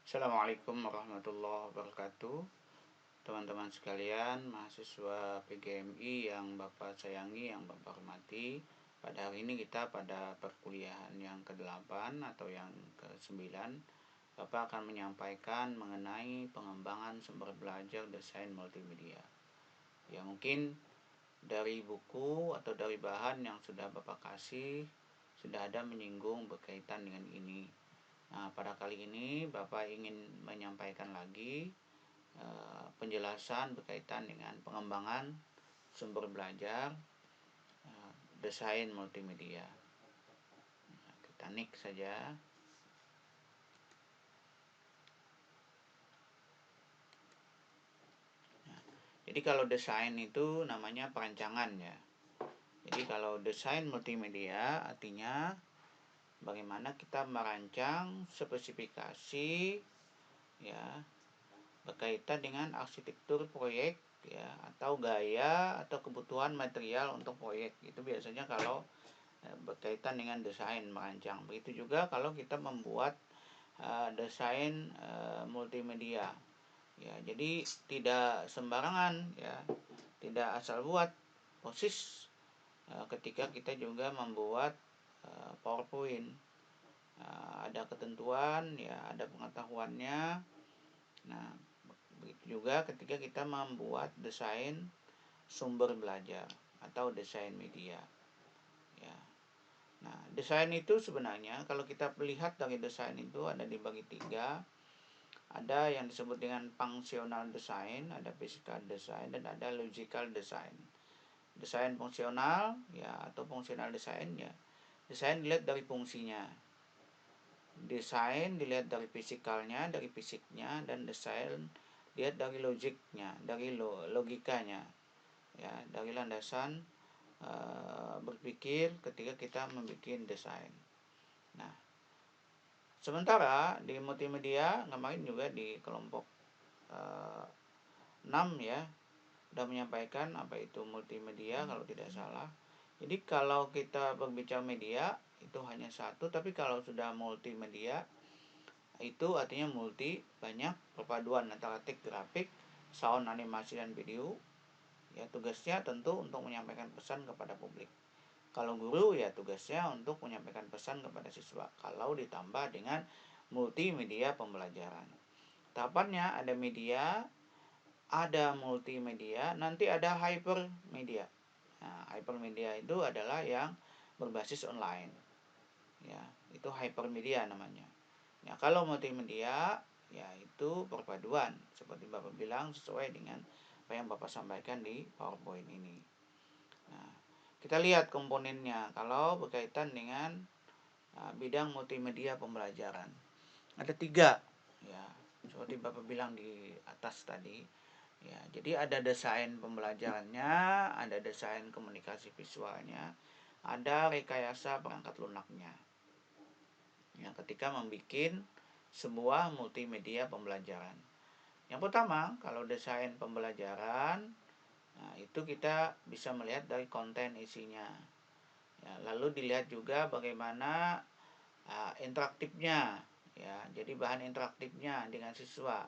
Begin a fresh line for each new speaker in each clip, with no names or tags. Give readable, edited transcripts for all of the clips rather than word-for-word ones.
Assalamualaikum warahmatullahi wabarakatuh. Teman-teman sekalian, mahasiswa PGMI yang Bapak sayangi, yang Bapak hormati. Pada hari ini kita pada perkuliahan yang ke-8 atau yang ke-9. Bapak akan menyampaikan mengenai pengembangan sumber belajar desain multimedia. Ya, mungkin dari buku atau dari bahan yang sudah Bapak kasih sudah ada menyinggung berkaitan dengan ini. Nah, pada kali ini Bapak ingin menyampaikan lagi penjelasan berkaitan dengan pengembangan sumber belajar desain multimedia. Nah, kita next saja. Nah, jadi kalau desain itu namanya perancangan ya. Jadi kalau desain multimedia artinya bagaimana kita merancang spesifikasi ya berkaitan dengan arsitektur proyek ya, atau gaya atau kebutuhan material untuk proyek. Itu biasanya kalau berkaitan dengan desain merancang. Begitu juga kalau kita membuat desain multimedia ya. Jadi tidak sembarangan ya, tidak asal buat persis ketika kita juga membuat PowerPoint. Ada ketentuan ya, ada pengetahuannya. Nah, begitu juga ketika kita membuat desain sumber belajar atau desain media ya. Nah, desain itu sebenarnya kalau kita lihat dari desain itu ada dibagi tiga. Ada yang disebut dengan functional design, ada physical design, dan ada logical design. Desain fungsional ya atau fungsional design ya. Desain dilihat dari fungsinya. Desain dilihat dari fisikalnya, dari fisiknya, dan desain dilihat dari logiknya, dari logikanya. Ya, dari landasan berpikir ketika kita membuat desain. Nah, sementara di multimedia kemarin juga di kelompok 6 ya sudah menyampaikan apa itu multimedia kalau tidak salah. Jadi kalau kita berbicara media itu hanya satu, tapi kalau sudah multimedia itu artinya multi, banyak perpaduan antara teks, grafik, sound, animasi, dan video. Ya, tugasnya tentu untuk menyampaikan pesan kepada publik. Kalau guru ya tugasnya untuk menyampaikan pesan kepada siswa. Kalau ditambah dengan multimedia pembelajaran. Tahapannya ada media, ada multimedia, nanti ada hypermedia. Nah, hypermedia itu adalah yang berbasis online. Ya, itu hypermedia namanya. Ya, kalau multimedia ya itu perpaduan seperti Bapak bilang sesuai dengan apa yang Bapak sampaikan di PowerPoint ini. Nah, kita lihat komponennya kalau berkaitan dengan bidang multimedia pembelajaran. Ada 3 ya, seperti Bapak bilang di atas tadi. Ya, jadi ada desain pembelajarannya, ada desain komunikasi visualnya, ada rekayasa perangkat lunaknya. Ya, ketika membuat sebuah multimedia pembelajaran. Yang pertama, kalau desain pembelajaran, nah itu kita bisa melihat dari konten isinya. Ya, lalu dilihat juga bagaimana interaktifnya. Ya, jadi bahan interaktifnya dengan siswa.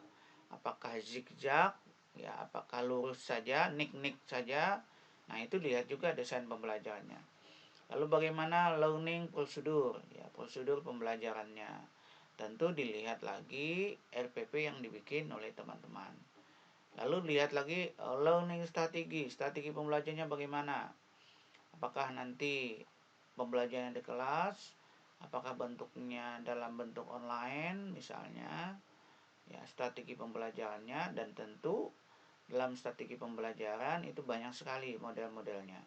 Apakah zigzag, ya, apakah lurus saja, nik-nik saja. Nah, itu dilihat juga desain pembelajarannya. Lalu bagaimana learning prosedur, ya, prosedur pembelajarannya. Tentu dilihat lagi RPP yang dibikin oleh teman-teman. Lalu lihat lagi learning strategi pembelajarannya bagaimana. Apakah nanti pembelajaran di kelas, apakah bentuknya dalam bentuk online misalnya, ya, strategi pembelajarannya, dan tentu dalam strategi pembelajaran itu banyak sekali model-modelnya.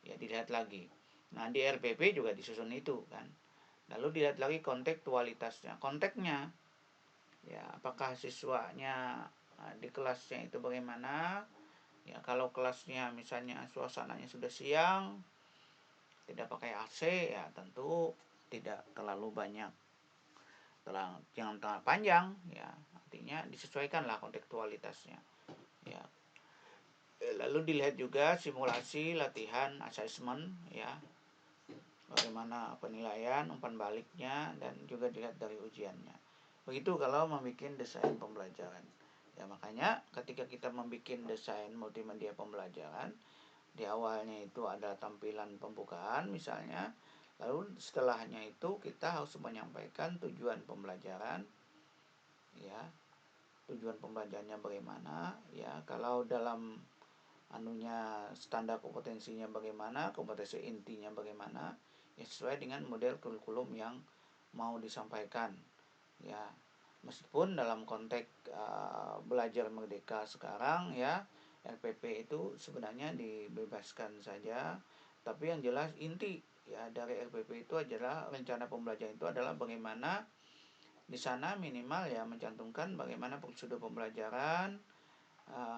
Ya, dilihat lagi. Nah, di RPP juga disusun itu kan. Lalu dilihat lagi kontekstualitasnya, konteksnya. Ya, apakah siswanya di kelasnya itu bagaimana? Ya, kalau kelasnya misalnya suasananya sudah siang, tidak pakai AC, ya tentu tidak terlalu banyak, jangan terlalu panjang, ya artinya disesuaikanlah kontekstualitasnya. Ya, lalu dilihat juga simulasi latihan assessment ya, bagaimana penilaian umpan baliknya, dan juga dilihat dari ujiannya. Begitu kalau membuat desain pembelajaran. Ya makanya ketika kita membuat desain multimedia pembelajaran, di awalnya itu ada tampilan pembukaan misalnya, lalu setelahnya itu kita harus menyampaikan tujuan pembelajaran, ya tujuan pembelajarannya bagaimana, ya kalau dalam anunya standar kompetensinya bagaimana, kompetensi intinya bagaimana, ya sesuai dengan model kurikulum yang mau disampaikan. Ya meskipun dalam konteks belajar merdeka sekarang ya, RPP itu sebenarnya dibebaskan saja, tapi yang jelas inti ya dari RPP itu adalah rencana pembelajaran itu adalah bagaimana di sana minimal ya mencantumkan bagaimana prosedur pembelajaran,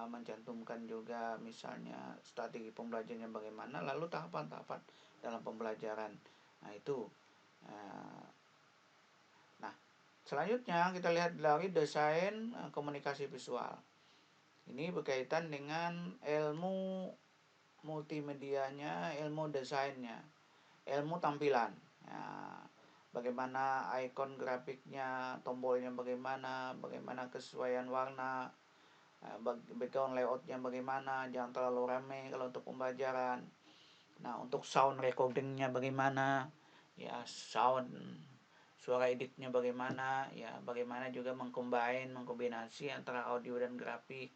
mencantumkan juga misalnya strategi pembelajarannya bagaimana, lalu tahapan-tahapan dalam pembelajaran. Nah itu. Nah selanjutnya kita lihat dari desain komunikasi visual. Ini berkaitan dengan ilmu multimedianya, ilmu desainnya, ilmu tampilan. Nah, bagaimana ikon grafiknya, tombolnya bagaimana kesesuaian warna, background layoutnya bagaimana, jangan terlalu ramai kalau untuk pembelajaran. Nah untuk sound recordingnya bagaimana, ya sound suara editnya bagaimana, ya bagaimana juga mengkombinasi antara audio dan grafik,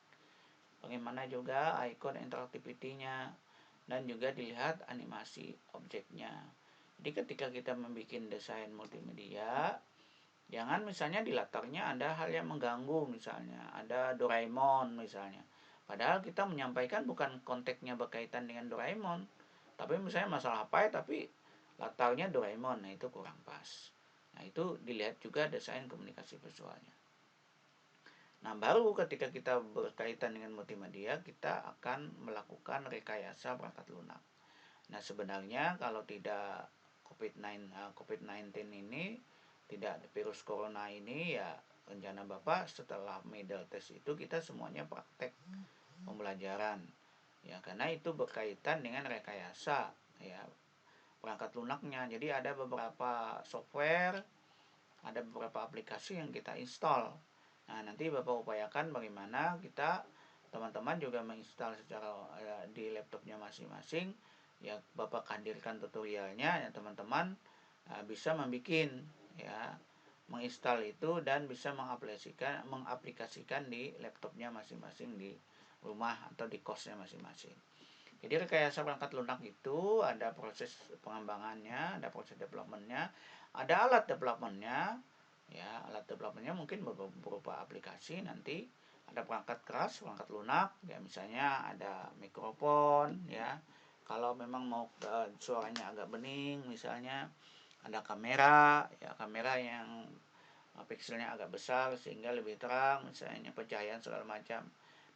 bagaimana juga icon interactivity-nya, dan juga dilihat animasi objeknya. Jadi ketika kita membuat desain multimedia, jangan misalnya di latarnya ada hal yang mengganggu, misalnya ada Doraemon misalnya. Padahal kita menyampaikan bukan konteksnya berkaitan dengan Doraemon, tapi misalnya masalah apa ya, tapi latarnya Doraemon, nah itu kurang pas. Nah itu dilihat juga desain komunikasi visualnya. Nah baru ketika kita berkaitan dengan multimedia, kita akan melakukan rekayasa perangkat lunak. Nah sebenarnya kalau tidak COVID-19 ini, tidak virus corona ini, ya rencana Bapak setelah middle test itu kita semuanya praktek pembelajaran. Ya karena itu berkaitan dengan rekayasa ya perangkat lunaknya. Jadi ada beberapa software, ada beberapa aplikasi yang kita install. Nah nanti Bapak upayakan bagaimana kita teman-teman juga menginstal secara di laptopnya masing-masing. Ya Bapak hadirkan tutorialnya, ya teman-teman bisa membuat ya menginstal itu dan bisa mengaplikasikan di laptopnya masing-masing di rumah atau di kosnya masing-masing. Jadi rekayasa perangkat lunak itu ada proses pengembangannya, ada proses developmentnya, ada alat developmentnya. Ya alat developmentnya mungkin berupa aplikasi nanti. Ada perangkat keras, perangkat lunak, ya misalnya ada mikrofon, ya kalau memang mau suaranya agak bening, misalnya ada kamera, ya kamera yang pixelnya agak besar sehingga lebih terang, misalnya pencahayaan segala macam.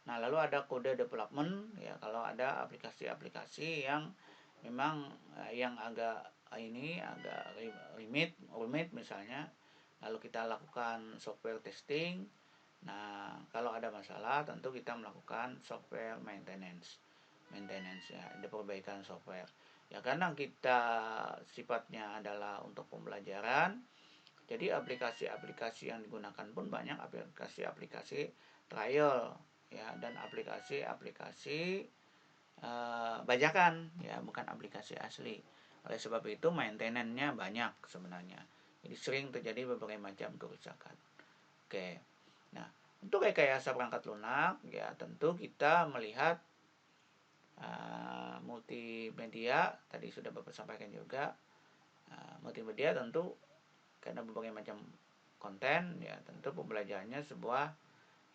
Nah lalu ada kode development, ya kalau ada aplikasi-aplikasi yang memang yang agak rumit misalnya, lalu kita lakukan software testing. Nah kalau ada masalah tentu kita melakukan software maintenance ya, ada perbaikan software. Ya karena kita sifatnya adalah untuk pembelajaran, jadi aplikasi-aplikasi yang digunakan pun banyak aplikasi-aplikasi trial ya, dan aplikasi-aplikasi bajakan ya, bukan aplikasi asli. Oleh sebab itu maintenance-nya banyak sebenarnya. Jadi sering terjadi berbagai macam kerusakan. Oke. Nah, untuk rekayasa perangkat lunak ya tentu kita melihat multimedia, tadi sudah Bapak sampaikan juga. Multimedia tentu karena berbagai macam konten ya tentu pembelajarannya sebuah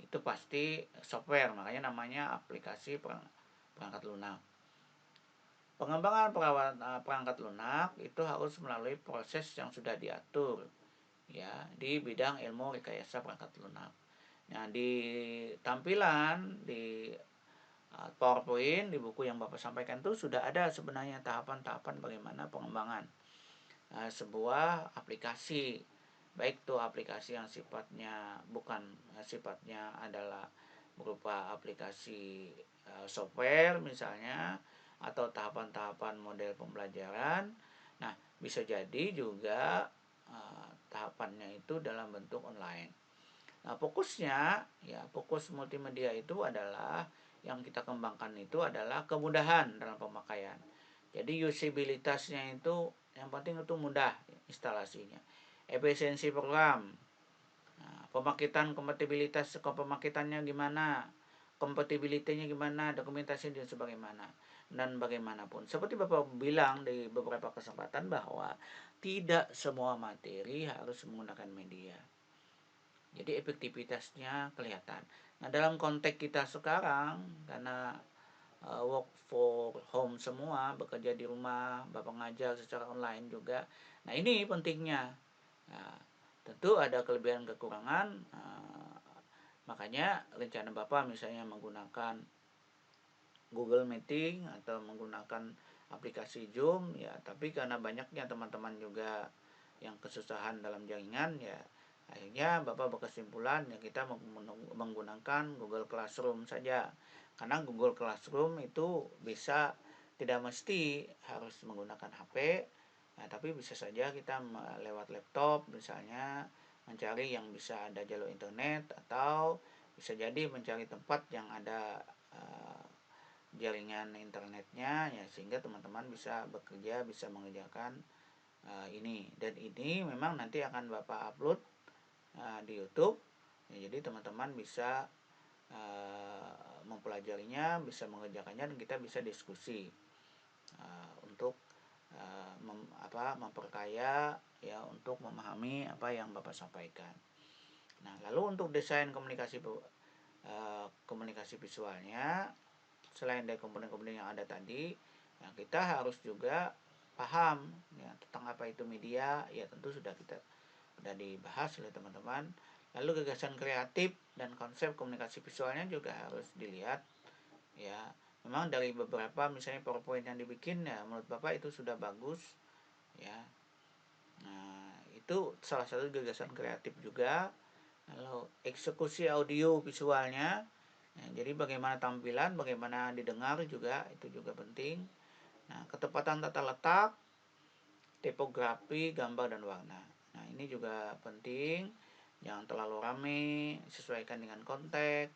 itu pasti software, makanya namanya aplikasi perangkat lunak. Pengembangan perangkat lunak itu harus melalui proses yang sudah diatur ya di bidang ilmu rekayasa perangkat lunak. Nah di tampilan di PowerPoint di buku yang Bapak sampaikan itu sudah ada sebenarnya tahapan-tahapan bagaimana pengembangan sebuah aplikasi, baik itu aplikasi yang sifatnya adalah berupa aplikasi software misalnya, atau tahapan-tahapan model pembelajaran. Nah bisa jadi juga tahapannya itu dalam bentuk online. Nah, fokus multimedia itu adalah yang kita kembangkan itu adalah kemudahan dalam pemakaian. Jadi usabilitasnya itu yang penting itu mudah instalasinya. Efisiensi program, nah, kompatibilitas pemakitannya gimana, kompatibilitasnya gimana, dokumentasi dan sebagaimana dan bagaimanapun. Seperti Bapak bilang di beberapa kesempatan bahwa tidak semua materi harus menggunakan media. Jadi efektivitasnya kelihatan. Nah, dalam konteks kita sekarang karena work for home semua, bekerja di rumah, Bapak ngajar secara online juga. Nah, ini pentingnya. Nah, tentu ada kelebihan kekurangan. Makanya rencana Bapak misalnya menggunakan Google Meeting atau menggunakan aplikasi Zoom ya, tapi karena banyaknya teman-teman juga yang kesusahan dalam jaringan ya, akhirnya Bapak berkesimpulan ya kita menggunakan Google Classroom saja. Karena Google Classroom itu bisa, tidak mesti harus menggunakan HP, nah, tapi bisa saja kita lewat laptop misalnya mencari yang bisa ada jalur internet, atau bisa jadi mencari tempat yang ada jaringan internetnya ya, sehingga teman-teman bisa bekerja, bisa mengerjakan ini. Dan ini memang nanti akan Bapak upload di YouTube ya, jadi teman-teman bisa mempelajarinya, bisa mengerjakannya, dan kita bisa diskusi untuk memperkaya ya, untuk memahami apa yang Bapak sampaikan. Nah, lalu untuk desain komunikasi visualnya, selain dari komponen-komponen yang ada tadi, ya kita harus juga paham ya tentang apa itu media. Ya tentu sudah dibahas oleh teman-teman. Lalu gagasan kreatif dan konsep komunikasi visualnya juga harus dilihat ya. Memang dari beberapa misalnya PowerPoint yang dibikin ya, menurut Bapak itu sudah bagus ya. Nah, itu salah satu gagasan kreatif juga. Lalu eksekusi audio visualnya, nah, jadi bagaimana tampilan, bagaimana didengar juga, itu juga penting. Nah, ketepatan tata letak, tipografi, gambar dan warna. Nah, ini juga penting. Jangan terlalu rame, sesuaikan dengan konteks.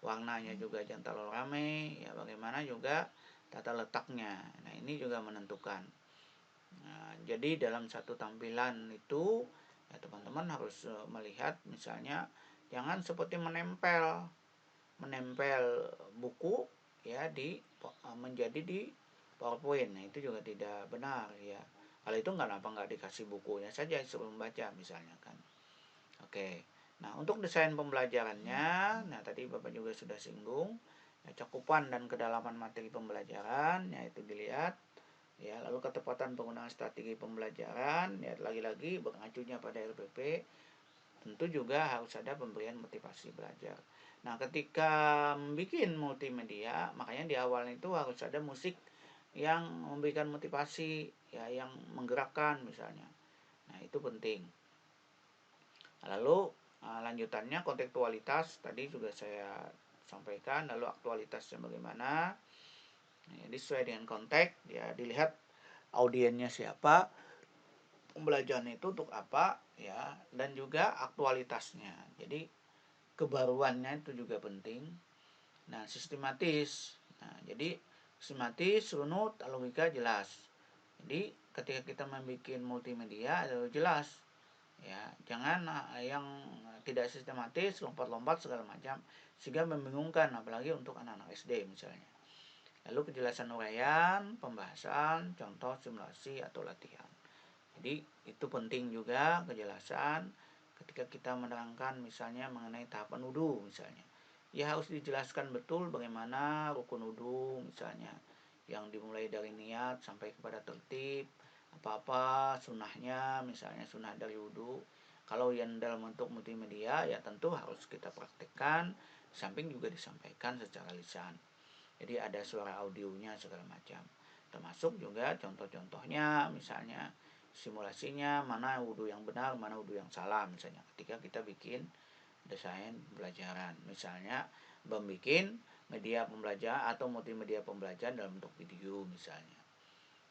Warnanya juga jangan terlalu rame. Ya, bagaimana juga tata letaknya. Nah, ini juga menentukan. Nah, jadi dalam satu tampilan itu ya, teman-teman harus melihat misalnya jangan seperti menempel buku ya menjadi di PowerPoint. Nah, itu juga tidak benar ya. Kalau itu nggak dikasih bukunya saja sebelum baca misalnya kan. Oke. Nah, untuk desain pembelajarannya, nah tadi Bapak juga sudah singgung ya, cakupan dan kedalaman materi pembelajaran ya, itu dilihat ya. Lalu ketepatan penggunaan strategi pembelajaran ya, lagi-lagi mengacunya pada RPP. Tentu juga harus ada pemberian motivasi belajar. Nah, ketika membuat multimedia, makanya di awal itu harus ada musik yang memberikan motivasi ya, yang menggerakkan misalnya. Nah, itu penting. Lalu lanjutannya kontekstualitas tadi juga saya sampaikan. Lalu aktualitasnya bagaimana? Jadi sesuai dengan konteks ya, dilihat audiennya siapa, pembelajaran itu untuk apa ya, dan juga aktualitasnya. Jadi kebaruannya itu juga penting. Nah, sistematis. Nah, jadi sistematis, runut, logika jelas. Jadi ketika kita membuat multimedia itu jelas ya, jangan yang tidak sistematis, lompat-lompat segala macam sehingga membingungkan, apalagi untuk anak-anak SD misalnya. Lalu kejelasan uraian, pembahasan, contoh, simulasi atau latihan. Jadi itu penting juga kejelasan ketika kita menerangkan misalnya mengenai tahapan wudu misalnya. Ya harus dijelaskan betul bagaimana rukun wudu misalnya, yang dimulai dari niat sampai kepada tertib, apa-apa sunnahnya misalnya, sunnah dari wudu. Kalau yang dalam bentuk multimedia ya tentu harus kita praktekkan, samping juga disampaikan secara lisan. Jadi ada suara audionya segala macam. Termasuk juga contoh-contohnya misalnya simulasinya, mana wudhu yang benar, mana wudhu yang salah misalnya ketika kita bikin desain pembelajaran. Misalnya membuat media pembelajaran atau multimedia pembelajaran dalam bentuk video misalnya.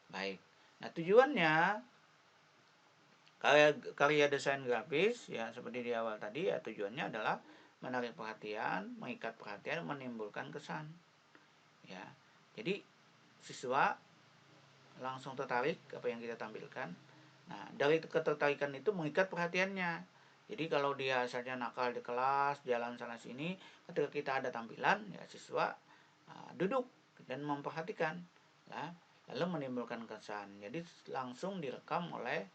Baik. Nah, tujuannya Karya desain grafis ya seperti di awal tadi ya tujuannya adalah menarik perhatian, mengikat perhatian, menimbulkan kesan. Ya. Jadi siswa langsung tertarik apa yang kita tampilkan. Nah, dari ketertarikan itu mengikat perhatiannya. Jadi kalau dia saja nakal di kelas, jalan sana sini, ketika kita ada tampilan, ya siswa duduk dan memperhatikan, ya, lalu menimbulkan kesan. Jadi langsung direkam oleh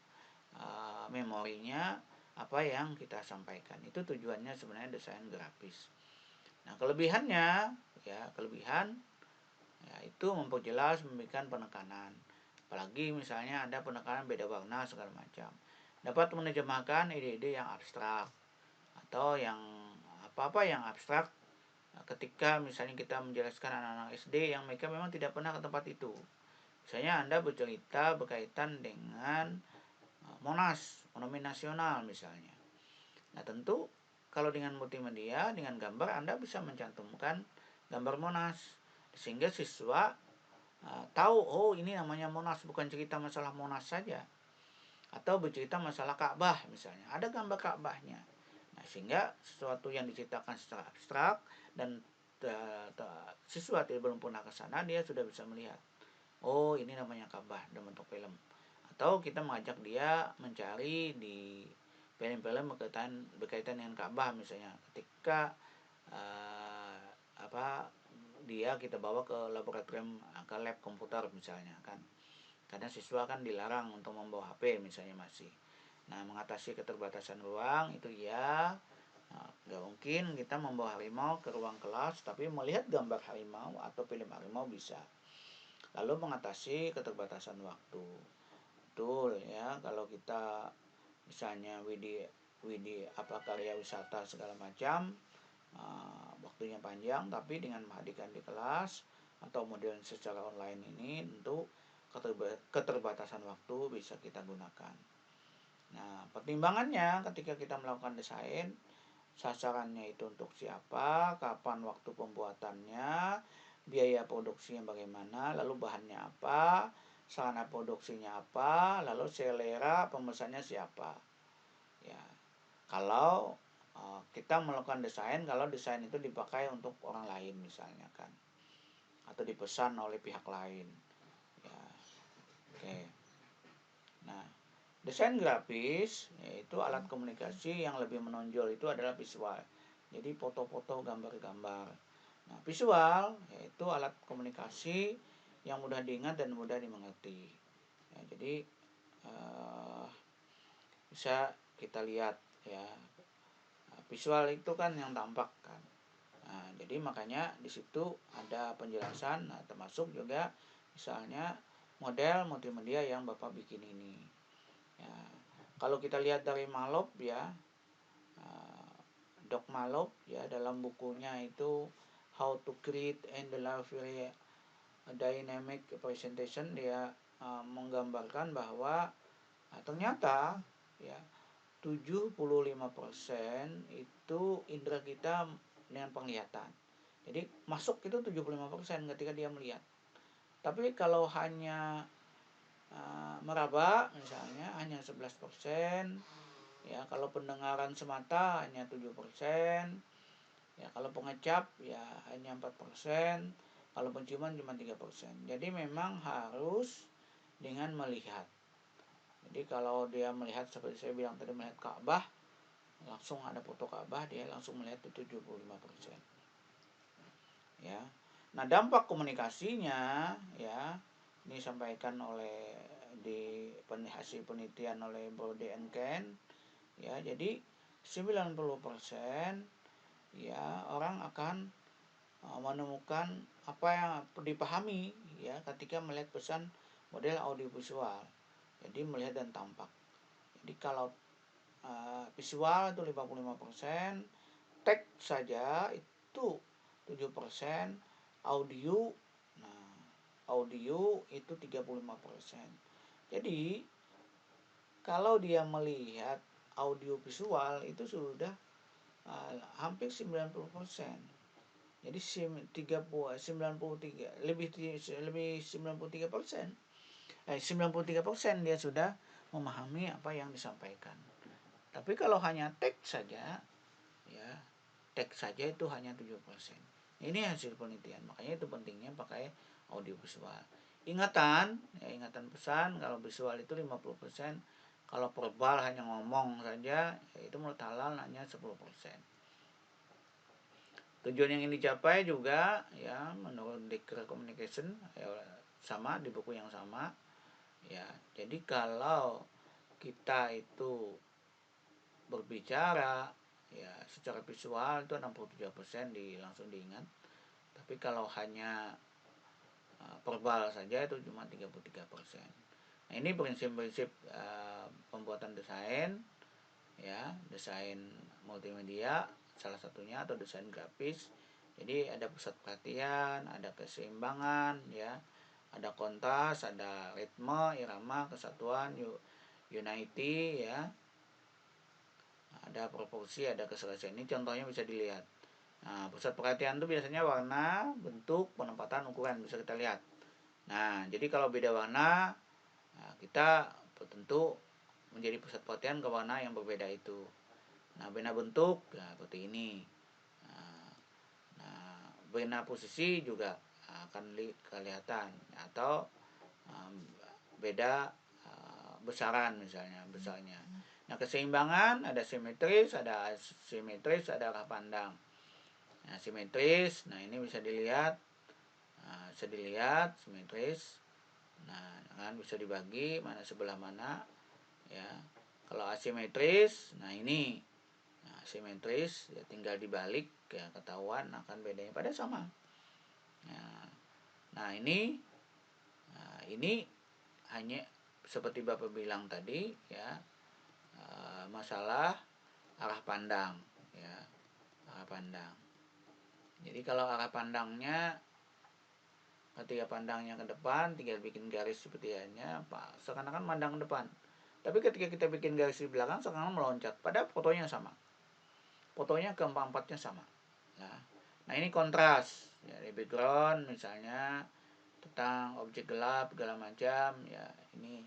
memorinya apa yang kita sampaikan. Itu tujuannya sebenarnya desain grafis. Nah, kelebihannya, ya kelebihan ya, itu memperjelas, memberikan penekanan. Apalagi misalnya ada penekanan beda warna segala macam. Dapat menerjemahkan ide-ide yang abstrak atau yang apa-apa yang abstrak ketika misalnya kita menjelaskan anak-anak SD yang mereka memang tidak pernah ke tempat itu. Misalnya Anda bercerita berkaitan dengan Monas, Monumen Nasional misalnya. Nah, tentu kalau dengan multimedia, dengan gambar Anda bisa mencantumkan gambar Monas sehingga siswa tahu, oh ini namanya Monas, bukan cerita masalah Monas saja. Atau bercerita masalah Ka'bah misalnya, ada gambar Ka'bahnya. Nah, sehingga sesuatu yang diceritakan secara abstrak dan siswa belum pernah ke sana, dia sudah bisa melihat, oh ini namanya Ka'bah dalam bentuk film. Atau kita mengajak dia mencari di film-film berkaitan dengan Ka'bah misalnya, ketika dia kita bawa ke laboratorium, ke lab komputer misalnya kan, karena siswa kan dilarang untuk membawa HP misalnya masih. Nah, mengatasi keterbatasan ruang itu ya nggak mungkin kita membawa harimau ke ruang kelas, tapi melihat gambar harimau atau film harimau bisa. Lalu mengatasi keterbatasan waktu, betul ya, kalau kita misalnya Widi karya wisata segala macam, waktunya panjang, tapi dengan menghadirkan di kelas atau model secara online ini tentu keterbatasan waktu bisa kita gunakan. Nah, pertimbangannya ketika kita melakukan desain, sasarannya itu untuk siapa, kapan waktu pembuatannya, biaya produksinya bagaimana, lalu bahannya apa, sarana produksinya apa, lalu selera pemesannya siapa. Ya, kalau kita melakukan desain, kalau desain itu dipakai untuk orang lain misalnya kan, atau dipesan oleh pihak lain. Ya, oke. Nah, desain grafis yaitu alat komunikasi yang lebih menonjol itu adalah visual. Jadi foto-foto, gambar-gambar. Nah, visual yaitu alat komunikasi yang mudah diingat dan mudah dimengerti. Ya, jadi bisa kita lihat ya, visual itu kan yang tampak kan. Nah, jadi makanya di situ ada penjelasan, nah, termasuk juga misalnya model multimedia yang Bapak bikin ini. Ya, kalau kita lihat dari Malop ya, Doc Malop ya, dalam bukunya itu How to Create and Deliver Dynamic Presentation, dia menggambarkan bahwa ternyata ya 75% itu indera kita dengan penglihatan. Jadi masuk itu 75% ketika dia melihat. Tapi kalau hanya meraba misalnya hanya 11%, ya kalau pendengaran semata hanya 7%, ya kalau pengecap ya hanya 4%, kalau penciuman cuma 3%. Jadi memang harus dengan melihat. Jadi kalau dia melihat seperti saya bilang tadi, melihat Ka'bah, langsung ada foto Ka'bah, dia langsung melihat itu 75%. Ya. Nah, dampak komunikasinya ya ini disampaikan oleh di hasil penelitian oleh Brody and Ken ya. Jadi 90% ya orang akan menemukan apa yang dipahami ya ketika melihat pesan model audiovisual. Jadi melihat dan tampak. Jadi kalau visual itu 55%, teks saja itu 7%, audio, nah audio itu 35%. Jadi kalau dia melihat audio visual itu sudah hampir 90%. Jadi 93 dia sudah memahami apa yang disampaikan. Tapi kalau hanya teks saja, ya teks saja itu hanya 7%. Ini hasil penelitian, makanya itu pentingnya pakai audiovisual. Ingatan, ya, ingatan pesan, kalau visual itu 50%, kalau verbal hanya ngomong saja, ya itu menurut halal hanya 10%. Tujuan yang ingin dicapai juga ya menurut Declare Communication ya, sama di buku yang sama ya. Jadi kalau kita itu berbicara ya secara visual itu 63% langsung diingat. Tapi kalau hanya verbal saja itu cuma 33%. Nah, ini prinsip-prinsip pembuatan desain ya, desain multimedia salah satunya atau desain grafis. Jadi ada pusat perhatian, ada keseimbangan ya, ada kontras, ada ritme, irama, kesatuan, unity ya, ada proporsi, ada keselesaian. Ini contohnya bisa dilihat. Nah, pusat perhatian itu biasanya warna, bentuk, penempatan, ukuran bisa kita lihat. Nah, jadi kalau beda warna, nah, kita tentu menjadi pusat perhatian ke warna yang berbeda itu. Nah, beda bentuk ya seperti ini. Nah, beda posisi juga akan kelihatan atau beda besaran misalnya besarnya. Nah, keseimbangan ada simetris, ada asimetris, ada arah pandang. Nah, simetris, nah ini bisa dilihat, simetris. Nah, kan bisa dibagi mana sebelah mana ya. Kalau asimetris, nah ini simetris ya tinggal dibalik ya ketahuan akan bedanya pada sama. Nah ini hanya seperti Bapak bilang tadi ya, masalah arah pandang ya, arah pandang. Jadi kalau arah pandangnya ketika pandangnya ke depan tinggal bikin garis seperti hanya seakan-akan mandang ke depan. Tapi ketika kita bikin garis di belakang seakan-akan meloncat. Padahal fotonya sama. Fotonya keempat-empatnya sama. Nah ini kontras ya, di background misalnya tentang objek gelap segala macam ya. Ini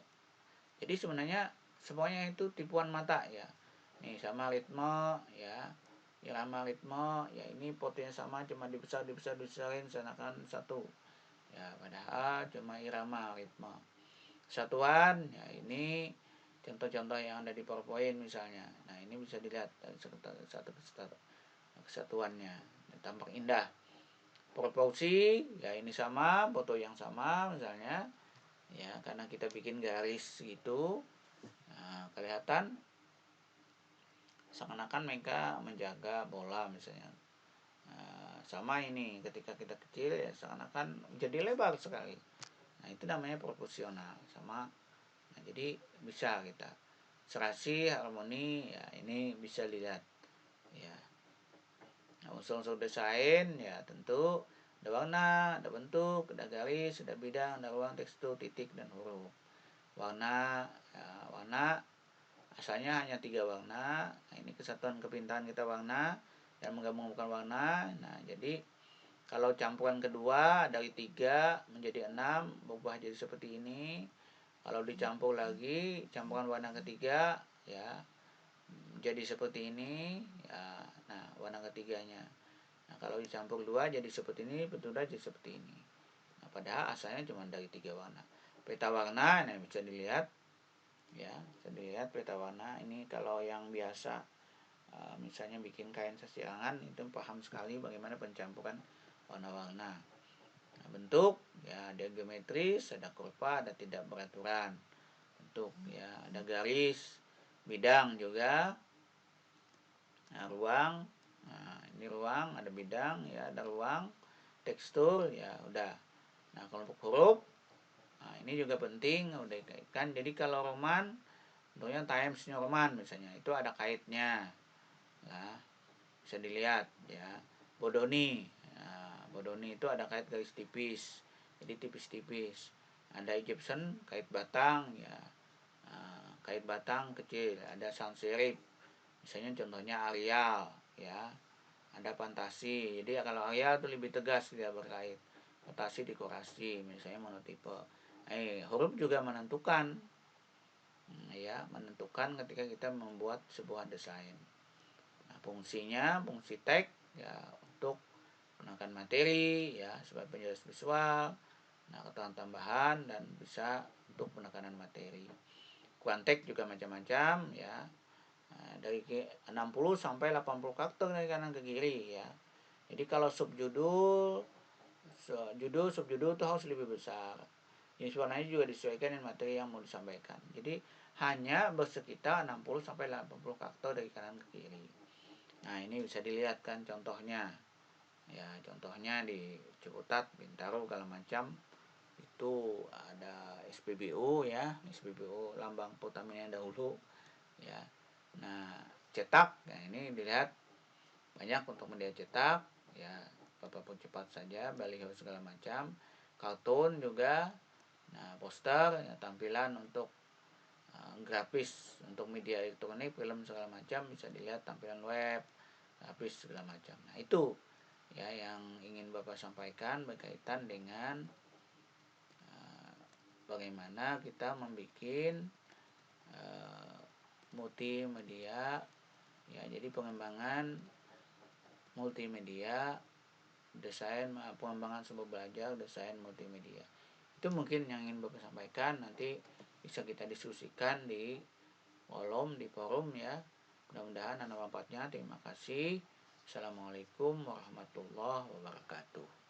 jadi sebenarnya semuanya itu tipuan mata ya. Nih sama ritme ya, irama ritme ya, ini fotonya sama cuma dibesarin seakan satu ya, padahal cuma irama ritme. Kesatuan ya, ini contoh-contoh yang ada di PowerPoint misalnya. Nah ini bisa dilihat satu kesatuannya tampak indah. Proporsi ya ini sama, foto yang sama misalnya ya, karena kita bikin garis gitu. Nah, kelihatan seakan-akan mereka menjaga bola misalnya. Nah, sama ini ketika kita kecil ya seakan-akan jadi lebar sekali. Nah itu namanya proporsional sama. Nah, jadi bisa kita serasi harmoni ya, ini bisa dilihat ya. Nah, unsur-unsur desain ya tentu ada warna, ada bentuk, ada garis, ada bidang, ada ruang, tekstur, titik dan huruf. Warna ya, warna asalnya hanya 3 warna. Nah, ini kesatuan kepintaran kita warna dan menggabungkan warna. Nah, jadi kalau campuran kedua dari 3 menjadi 6 berubah jadi seperti ini. Kalau dicampur lagi campuran warna ketiga ya jadi seperti ini ya. Nah, warna ketiganya. Nah, kalau dicampur 2 jadi seperti ini, betul jadi seperti ini. Nah, padahal asalnya cuma dari 3 warna. Peta warna nah bisa dilihat ya, bisa dilihat peta warna ini. Kalau yang biasa misalnya bikin kain sasirangan itu paham sekali bagaimana pencampuran warna-warna. Nah, bentuk ya ada geometris, ada kurva, ada tidak beraturan. Bentuk ya ada garis, bidang juga. Nah, ruang, nah ini ruang, ada bidang ya, ada ruang, tekstur ya udah. Nah, kelompok huruf, nah ini juga penting udah dikaitkan. Jadi kalau roman tentunya Times New Roman misalnya itu ada kaitnya nah, bisa dilihat ya. Bodoni, nah, Bodoni itu ada kait garis tipis, jadi tipis-tipis. Ada Egyptian kait batang ya, kait batang kecil. Ada sans serif, misalnya contohnya Arial ya. Ada fantasi, jadi kalau Arial itu lebih tegas dia berkait. Fantasi dekorasi misalnya monotipe. Huruf juga menentukan ya menentukan ketika kita membuat sebuah desain. Nah, fungsi tag ya untuk menekan materi ya sebagai penjelas visual, nah keterangan tambahan dan bisa untuk penekanan materi. Quantek juga macam-macam ya. Nah, dari 60 sampai 80 karakter dari kanan ke kiri ya. Jadi kalau subjudul subjudul itu harus lebih besar. Jenis warnanya juga disesuaikan dengan materi yang mau disampaikan. Jadi hanya bersekitar 60 sampai 80 karakter dari kanan ke kiri. Nah, ini bisa dilihat kan contohnya. Ya, contohnya di Ciputat, Bintaro, segala macam. Itu ada SPBU ya, SPBU lambang Pertamina dahulu ya. Nah, cetak, nah ini dilihat banyak untuk media cetak ya, apapun cepat saja, baliho segala macam, kartun juga, nah poster ya, tampilan untuk grafis untuk media elektronik, film segala macam bisa dilihat, tampilan web, grafis segala macam. Nah itu ya yang ingin Bapak sampaikan berkaitan dengan bagaimana kita membuat multimedia ya. Jadi pengembangan multimedia, desain, pengembangan sumber belajar, desain multimedia. Itu mungkin yang ingin Bapak sampaikan. Nanti bisa kita diskusikan di kolom, di forum ya. Mudah-mudahan ada manfaatnya. Terima kasih. Assalamualaikum warahmatullahi wabarakatuh.